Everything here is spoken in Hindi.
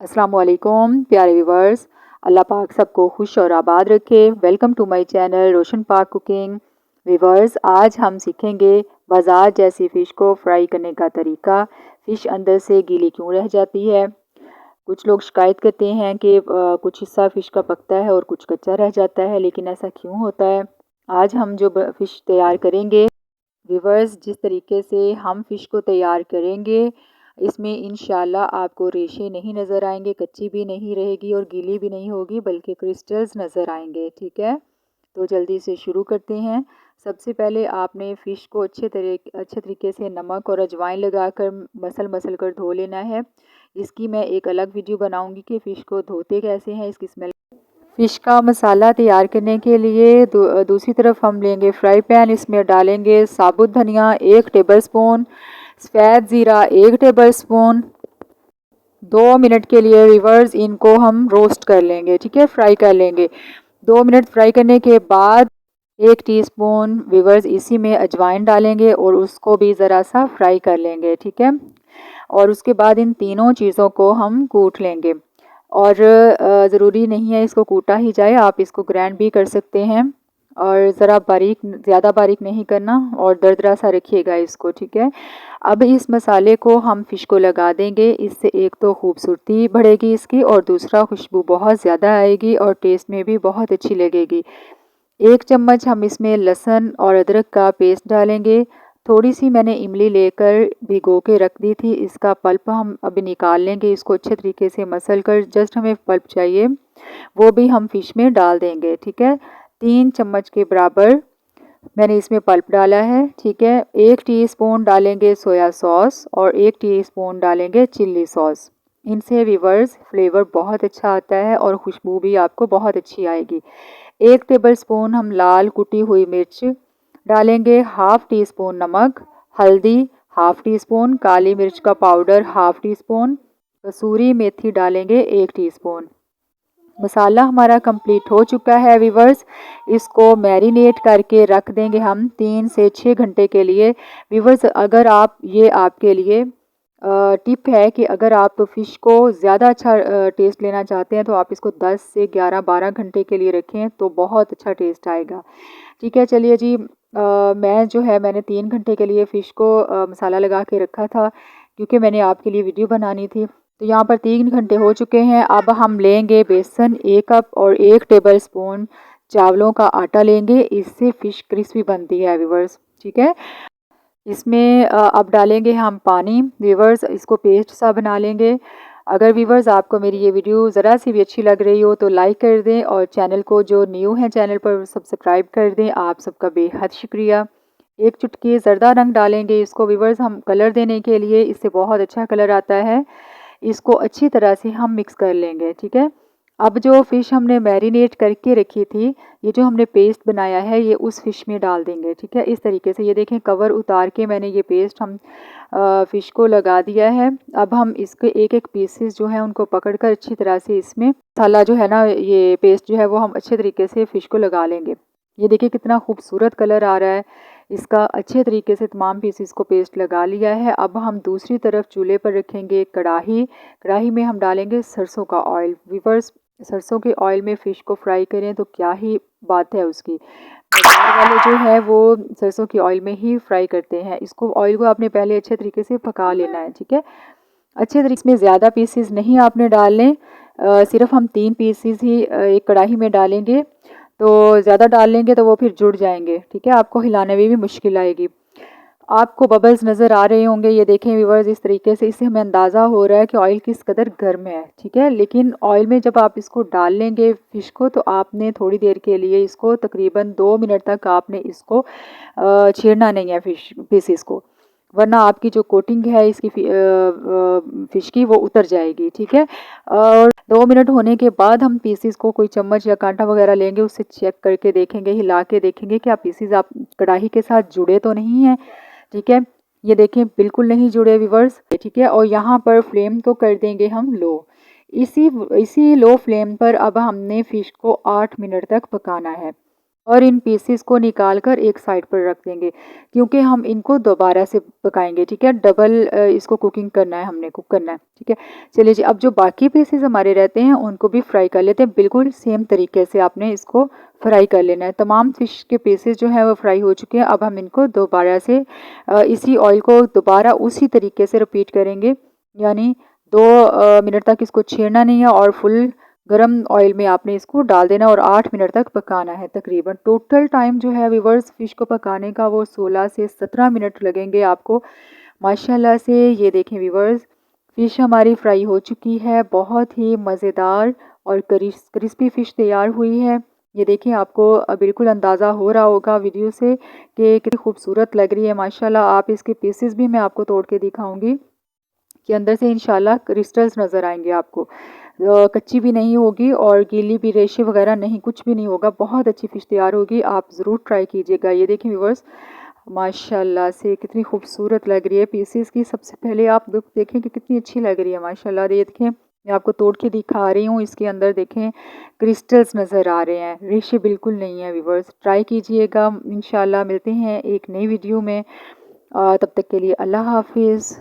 अस्सलाम वालेकुम प्यारे व्यूवर्स। अल्लाह पाक सबको खुश और आबाद रखे। वेलकम टू माय चैनल रोशन पाक कुकिंग। व्यूवर्स, आज हम सीखेंगे बाजार जैसी फ़िश को फ्राई करने का तरीका। फ़िश अंदर से गीली क्यों रह जाती है। कुछ लोग शिकायत करते हैं कि कुछ हिस्सा फ़िश का पकता है और कुछ कच्चा रह जाता है, लेकिन ऐसा क्यों होता है। आज हम जो फ़िश तैयार करेंगे व्यूवर्स, जिस तरीके से हम फ़िश को तैयार करेंगे इसमें इंशाल्लाह आपको रेशे नहीं नज़र आएंगे, कच्ची भी नहीं रहेगी और गीली भी नहीं होगी, बल्कि क्रिस्टल्स नज़र आएंगे। ठीक है, तो जल्दी से शुरू करते हैं। सबसे पहले आपने फ़िश को अच्छे तरीके से नमक और अजवाइन लगाकर मसल कर धो लेना है। इसकी मैं एक अलग वीडियो बनाऊंगी कि फ़िश को धोते कैसे हैं, इसकी स्मेल। फ़िश का मसाला तैयार करने के लिए दूसरी तरफ हम लेंगे फ्राई पैन। इसमें डालेंगे साबुत धनिया 1 टेबलस्पून, सफ़ेद ज़ीरा 1 टेबलस्पून। 2 मिनट के लिए रिवर्स इनको हम रोस्ट कर लेंगे। ठीक है, फ्राई कर लेंगे। 2 मिनट फ्राई करने के बाद 1 टीस्पून रिवर्स इसी में अजवाइन डालेंगे और उसको भी ज़रा सा फ्राई कर लेंगे। ठीक है, और उसके बाद इन तीनों चीज़ों को हम कूट लेंगे। और ज़रूरी नहीं है इसको कूटा ही जाए, आप इसको ग्राइंड भी कर सकते हैं। और ज़रा बारीक, ज़्यादा बारीक नहीं करना और दरदरा सा रखिएगा इसको। ठीक है, अब इस मसाले को हम फ़िश को लगा देंगे। इससे एक तो खूबसूरती बढ़ेगी इसकी और दूसरा खुशबू बहुत ज़्यादा आएगी और टेस्ट में भी बहुत अच्छी लगेगी। 1 चम्मच हम इसमें लहसुन और अदरक का पेस्ट डालेंगे। थोड़ी सी मैंने इमली लेकर भिगो के रख दी थी, इसका पल्प हम अभी निकाल लेंगे। इसको अच्छे तरीके से मसल कर जस्ट हमें पल्प चाहिए, वो भी हम फ़िश में डाल देंगे। ठीक है, 3 चम्मच के बराबर मैंने इसमें पल्प डाला है। ठीक है, 1 टीस्पून डालेंगे सोया सॉस और 1 टीस्पून डालेंगे चिल्ली सॉस। इनसे व्यूअर्स फ्लेवर बहुत अच्छा आता है और खुशबू भी आपको बहुत अच्छी आएगी। 1 टेबलस्पून हम लाल कुटी हुई मिर्च डालेंगे, हाफ़ टी स्पून नमक, हल्दी हाफ़ टी स्पून, काली मिर्च का पाउडर हाफ़ टी स्पून, कसूरी मेथी डालेंगे 1 टीस्पून। मसाला हमारा कंप्लीट हो चुका है व्यूवर्स। इसको मैरिनेट करके रख देंगे हम 3 से 6 घंटे के लिए। व्यूवर्स, अगर आप ये आपके लिए टिप है कि अगर आप फ़िश को ज़्यादा अच्छा टेस्ट लेना चाहते हैं तो आप इसको 10 से 11-12 घंटे के लिए रखें तो बहुत अच्छा टेस्ट आएगा। ठीक है, चलिए जी, मैं जो है मैंने 3 घंटे के लिए फ़िश को मसाला लगा के रखा था, क्योंकि मैंने आपके लिए वीडियो बनानी थी। तो यहाँ पर 3 घंटे हो चुके हैं। अब हम लेंगे बेसन 1 कप और 1 टेबलस्पून चावलों का आटा लेंगे। इससे फ़िश क्रिस्पी बनती है व्यूवर्स। ठीक है, इसमें अब डालेंगे हम पानी। व्यूवर्स, इसको पेस्ट सा बना लेंगे। अगर व्यूवर्स आपको मेरी ये वीडियो ज़रा सी भी अच्छी लग रही हो तो लाइक कर दें और चैनल को, जो न्यू है चैनल पर, सब्सक्राइब कर दें। आप सबका बेहद शुक्रिया। 1 चुटकी ज़रदा रंग डालेंगे इसको व्यूवर्स हम कलर देने के लिए, इससे बहुत अच्छा कलर आता है। इसको अच्छी तरह से हम मिक्स कर लेंगे। ठीक है, अब जो फ़िश हमने मैरिनेट करके रखी थी, ये जो हमने पेस्ट बनाया है ये उस फ़िश में डाल देंगे। ठीक है, इस तरीके से ये देखें, कवर उतार के मैंने ये पेस्ट हम फ़िश को लगा दिया है। अब हम इसके एक एक पीसेस जो है उनको पकड़ कर अच्छी तरह से इसमें मसाला जो है ना, ये पेस्ट जो है वो हम अच्छे तरीके से फ़िश को लगा लेंगे। ये देखिए कितना खूबसूरत कलर आ रहा है इसका। अच्छे तरीके से तमाम पीसेस को पेस्ट लगा लिया है। अब हम दूसरी तरफ चूल्हे पर रखेंगे कढ़ाई। कढ़ाई में हम डालेंगे सरसों का ऑयल। व्यूअर्स, सरसों के ऑयल में फ़िश को फ्राई करें तो क्या ही बात है उसकी। बाजार वाले जो है वो सरसों के ऑयल में ही फ्राई करते हैं। इसको, ऑयल को आपने पहले अच्छे तरीके से पका लेना है। ठीक है, अच्छे तरीके में ज़्यादा पीसेस नहीं आपने डालने, सिर्फ हम 3 पीसेस ही एक कढ़ाई में डालेंगे। तो ज़्यादा डाल लेंगे तो वो फिर जुड़ जाएंगे। ठीक है, आपको हिलाने में भी मुश्किल आएगी। आपको बबल्स नज़र आ रहे होंगे, ये देखें व्यूअर्स, इस तरीके से इससे हमें अंदाज़ा हो रहा है कि ऑयल किस कदर गर्म है। ठीक है, लेकिन ऑयल में जब आप इसको डाल लेंगे फ़िश को तो आपने थोड़ी देर के लिए इसको, तकरीबन 2 मिनट तक आपने इसको छेड़ना नहीं है पीसेस को, वरना आपकी जो कोटिंग है इसकी फ़िश की वो उतर जाएगी। ठीक है, और 2 मिनट होने के बाद हम पीसेस को कोई चम्मच या कांटा वगैरह लेंगे, उससे चेक करके देखेंगे, हिला के देखेंगे कि आप पीसेस आप कढ़ाई के साथ जुड़े तो नहीं हैं। ठीक है, ये देखें बिल्कुल नहीं जुड़े व्यूअर्स। ठीक है, और यहाँ पर फ्लेम को कर देंगे हम लो। इसी इसी लो फ्लेम पर अब हमने फ़िश को 8 मिनट तक पकाना है। और इन पीसेस को निकाल कर एक साइड पर रख देंगे, क्योंकि हम इनको दोबारा से पकाएंगे। ठीक है, डबल इसको कुकिंग करना है, हमने कुक करना है। ठीक है, चलिए जी, अब जो बाकी पीसेस हमारे रहते हैं उनको भी फ्राई कर लेते हैं। बिल्कुल सेम तरीके से आपने इसको फ्राई कर लेना है। तमाम फ़िश के पीसेस जो हैं वो फ्राई हो चुके हैं। अब हम इनको दोबारा से इसी ऑयल को दोबारा उसी तरीके से रिपीट करेंगे, यानी 2 मिनट तक इसको छेड़ना नहीं है और फुल गरम ऑयल में आपने इसको डाल देना और 8 मिनट तक पकाना है तकरीबन। टोटल टाइम जो है व्यूअर्स फ़िश को पकाने का वो 16 से 17 मिनट लगेंगे आपको। माशाल्लाह से ये देखें व्यूअर्स, फ़िश हमारी फ्राई हो चुकी है, बहुत ही मज़ेदार और क्रिस्पी फ़िश तैयार हुई है। ये देखिए, आपको बिल्कुल अंदाज़ा हो रहा होगा वीडियो से कि कितनी खूबसूरत लग रही है माशाल्लाह। आप इसके पीसेस भी मैं आपको तोड़ के दिखाऊंगी कि अंदर से इंशाल्लाह क्रिस्टल्स नज़र आएंगे आपको। कच्ची भी नहीं होगी और गीली भी, रेशे वगैरह नहीं, कुछ भी नहीं होगा। बहुत अच्छी फ़िश तैयार होगी, आप ज़रूर ट्राई कीजिएगा। ये देखें व्यूअर्स, माशाल्लाह से कितनी खूबसूरत लग रही है पीसेस की। सबसे पहले आप देखें कि कितनी अच्छी लग रही है माशाल्लाह। ये देखें, मैं आपको तोड़ के दिखा रही हूँ, इसके अंदर देखें क्रिस्टल्स नज़र आ रहे हैं, रेशे बिल्कुल नहीं है। व्यूअर्स ट्राई कीजिएगा, इंशाल्लाह मिलते हैं एक नई वीडियो में। तब तक के लिए अल्लाह हाफिज़।